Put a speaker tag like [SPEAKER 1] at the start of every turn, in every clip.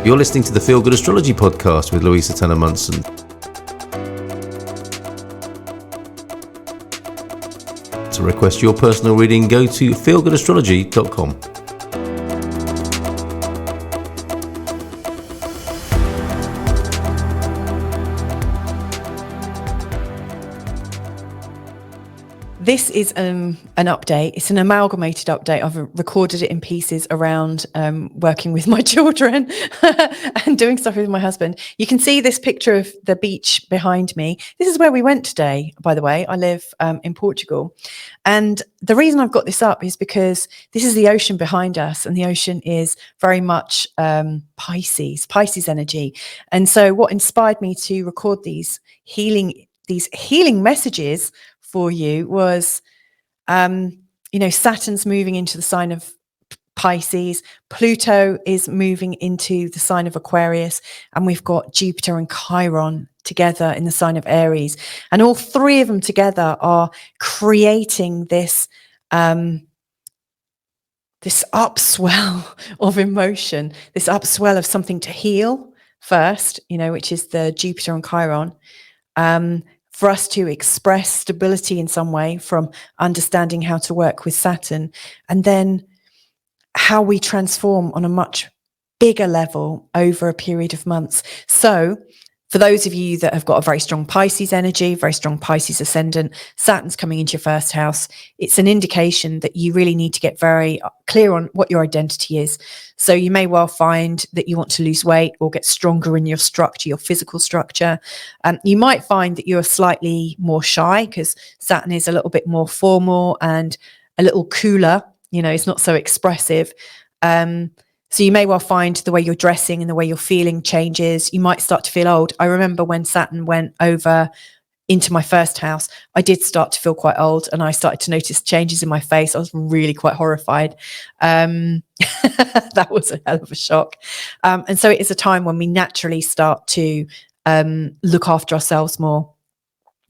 [SPEAKER 1] You're listening to the Feel Good Astrology podcast with Louisa Munson. To request your personal reading, go to feelgoodastrology.com.
[SPEAKER 2] This is an update. It's an amalgamated update. I've recorded it in pieces around working with my children and doing stuff with my husband. You can see this picture of the beach behind me. This is where we went today, by the way. I live in Portugal. And the reason I've got this up is because this is the ocean behind us, and the ocean is very much Pisces energy. And so what inspired me to record these healing messages for you was, Saturn's moving into the sign of Pisces, Pluto is moving into the sign of Aquarius, and we've got Jupiter and Chiron together in the sign of Aries. And all three of them together are creating this upswell of emotion, this upswell of something to heal first, which is the Jupiter and Chiron. For us to express stability in some way from understanding how to work with Saturn, and then how we transform on a much bigger level over a period of months. So for those of you that have got a very strong Pisces energy, very strong Pisces ascendant, Saturn's coming into your first house. It's an indication that you really need to get very clear on what your identity is. So you may well find that you want to lose weight or get stronger in your structure, your physical structure. You might find that you're slightly more shy because Saturn is a little bit more formal and a little cooler. It's not so expressive. So you may well find the way you're dressing and the way you're feeling changes. You might start to feel old. I remember when Saturn went over into my first house, I did start to feel quite old, and I started to notice changes in my face. I was really quite horrified. That was a hell of a shock. And so it is a time when we naturally start to look after ourselves more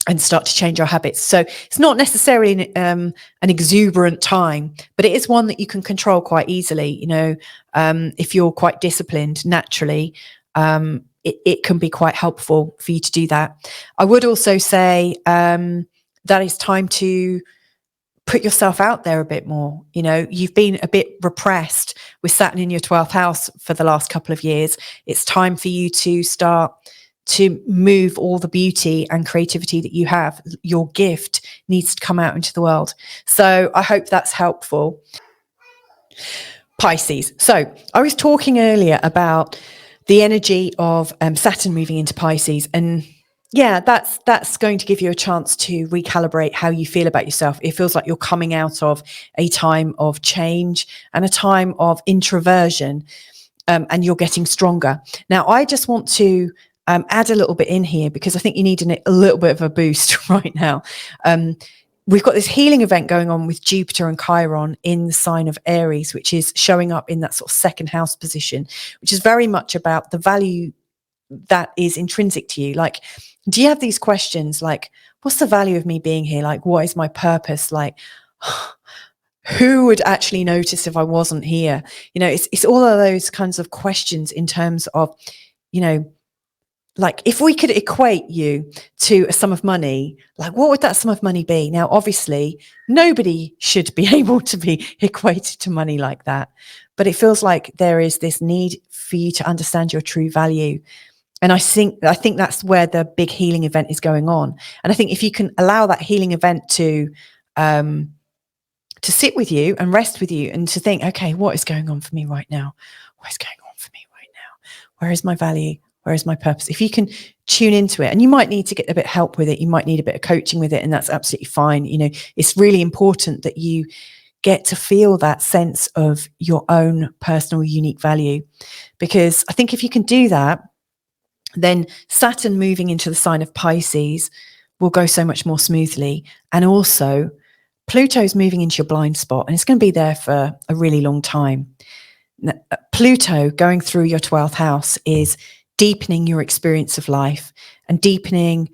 [SPEAKER 2] and start to change our habits. So it's not necessarily an exuberant time, but it is one that you can control quite easily. If you're quite disciplined naturally, it can be quite helpful for you to do that. I would also say that it's time to put yourself out there a bit more. You've been a bit repressed with Saturn in your 12th house for the last couple of years. It's time for you to start to move all the beauty and creativity that you have. Your gift needs to come out into the world. So I hope that's helpful. Pisces. So I was talking earlier about the energy of Saturn moving into Pisces, and that's going to give you a chance to recalibrate how you feel about yourself. It feels like you're coming out of a time of change and a time of introversion, and you're getting stronger. Now, I just want to add a little bit in here because I think you need a little bit of a boost right now. We've got this healing event going on with Jupiter and Chiron in the sign of Aries, which is showing up in that sort of second house position, which is very much about the value that is intrinsic to you. Like, do you have these questions like, what's the value of me being here? Like, what is my purpose? Like, who would actually notice if I wasn't here? It's all of those kinds of questions in terms of, like, if we could equate you to a sum of money, like, what would that sum of money be? Now, obviously, nobody should be able to be equated to money like that. But it feels like there is this need for you to understand your true value. And I think that's where the big healing event is going on. And I think if you can allow that healing event to sit with you and rest with you and to think, okay, what is going on for me right now? What is going on for me right now? Where is my value? Where is my purpose? If you can tune into it, and you might need to get a bit of help with it, you might need a bit of coaching with it, and that's absolutely fine. It's really important that you get to feel that sense of your own personal unique value, because I think if you can do that, then Saturn moving into the sign of Pisces will go so much more smoothly. And also Pluto's moving into your blind spot, and it's going to be there for a really long time. Pluto going through your 12th house is deepening your experience of life and deepening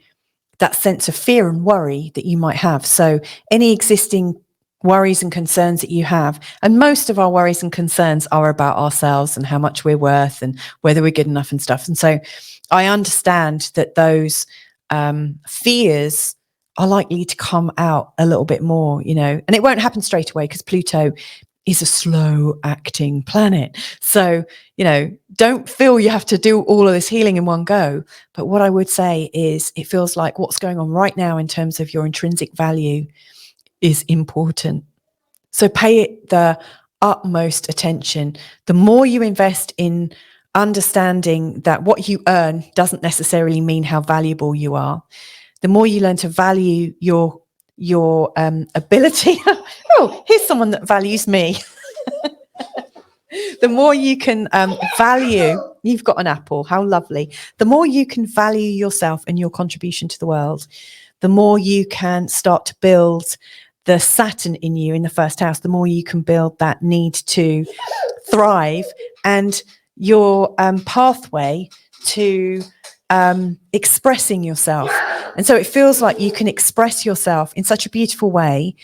[SPEAKER 2] that sense of fear and worry that you might have. So any existing worries and concerns that you have. And most of our worries and concerns are about ourselves and how much we're worth and whether we're good enough and stuff. And so I understand that those fears are likely to come out a little bit more, and it won't happen straight away because Pluto is a slow acting planet. So, don't feel you have to do all of this healing in one go. But what I would say is it feels like what's going on right now in terms of your intrinsic value is important. So pay it the utmost attention. The more you invest in understanding that what you earn doesn't necessarily mean how valuable you are, the more you learn to value your ability. Oh, here's someone that values me. The more you can value, you've got an apple, how lovely. The more you can value yourself and your contribution to the world, the more you can start to build the Saturn in you in the first house, the more you can build that need to thrive and your pathway to expressing yourself. And so it feels like you can express yourself in such a beautiful way,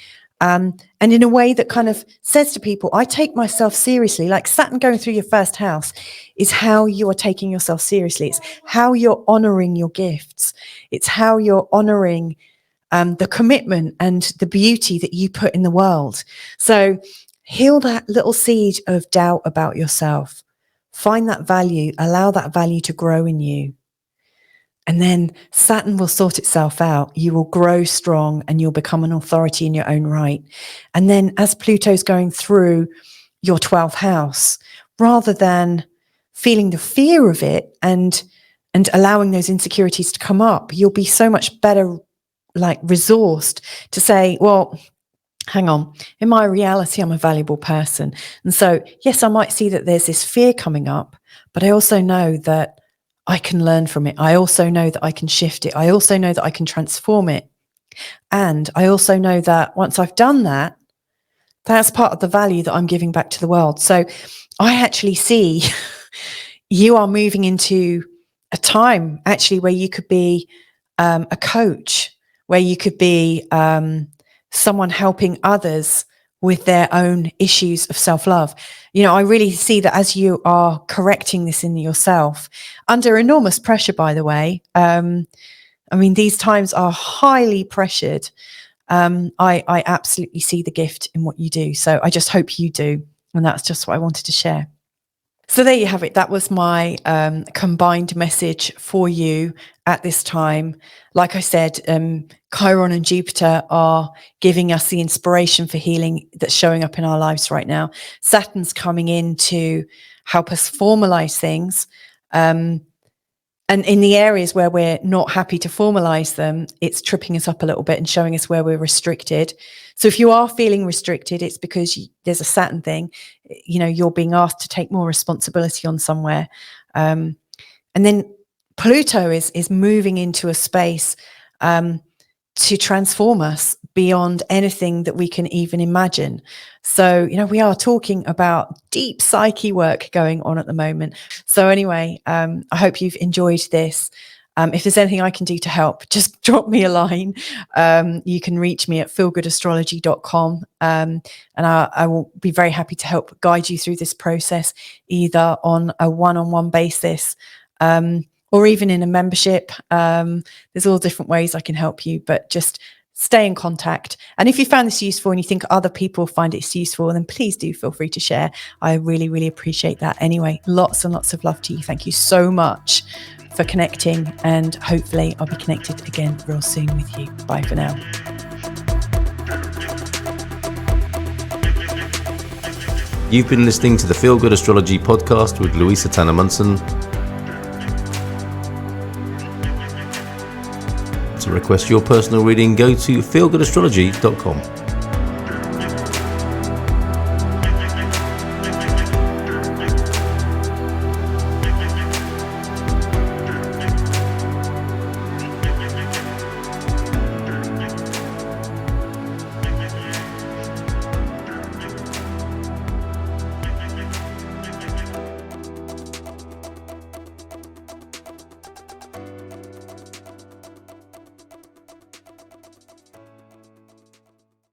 [SPEAKER 2] and in a way that kind of says to people, I take myself seriously. Like Saturn going through your first house is how you are taking yourself seriously. It's how you're honoring your gifts. It's how you're honoring the commitment and the beauty that you put in the world. So heal that little seed of doubt about yourself. Find that value, allow that value to grow in you. And then Saturn will sort itself out. You will grow strong and you'll become an authority in your own right. And then as Pluto's going through your 12th house, rather than feeling the fear of it and allowing those insecurities to come up, you'll be so much better resourced to say, well, hang on, in my reality, I'm a valuable person. And so, yes, I might see that there's this fear coming up, but I also know that I can learn from it. I also know that I can shift it. I also know that I can transform it. And I also know that once I've done that, that's part of the value that I'm giving back to the world. So I actually see you are moving into a time actually where you could be a coach, where you could be someone helping others with their own issues of self-love. I really see that as you are correcting this in yourself, under enormous pressure, by the way. These times are highly pressured. I absolutely see the gift in what you do. So I just hope you do. And that's just what I wanted to share. So there you have it. That was my combined message for you at this time. Like I said, Chiron and Jupiter are giving us the inspiration for healing that's showing up in our lives right now. Saturn's coming in to help us formalize things. And in the areas where we're not happy to formalize them, it's tripping us up a little bit and showing us where we're restricted. So if you are feeling restricted, it's because there's a Saturn thing. You're being asked to take more responsibility on somewhere. And then Pluto is moving into a space to transform us beyond anything that we can even imagine. So, we are talking about deep psyche work going on at the moment. So anyway, I hope you've enjoyed this. If there's anything I can do to help, just drop me a line. You can reach me at feelgoodastrology.com. And I will be very happy to help guide you through this process, either on a one-on-one basis, or even in a membership. There's all different ways I can help you, but just stay in contact. And if you found this useful and you think other people find it useful, then please do feel free to share. I really, really appreciate that. Anyway, lots and lots of love to you. Thank you so much for connecting, and hopefully I'll be connected again real soon with you. Bye for now.
[SPEAKER 1] You've been listening to the Feel Good Astrology podcast with Louisa Munson. To request your personal reading, go to feelgoodastrology.com.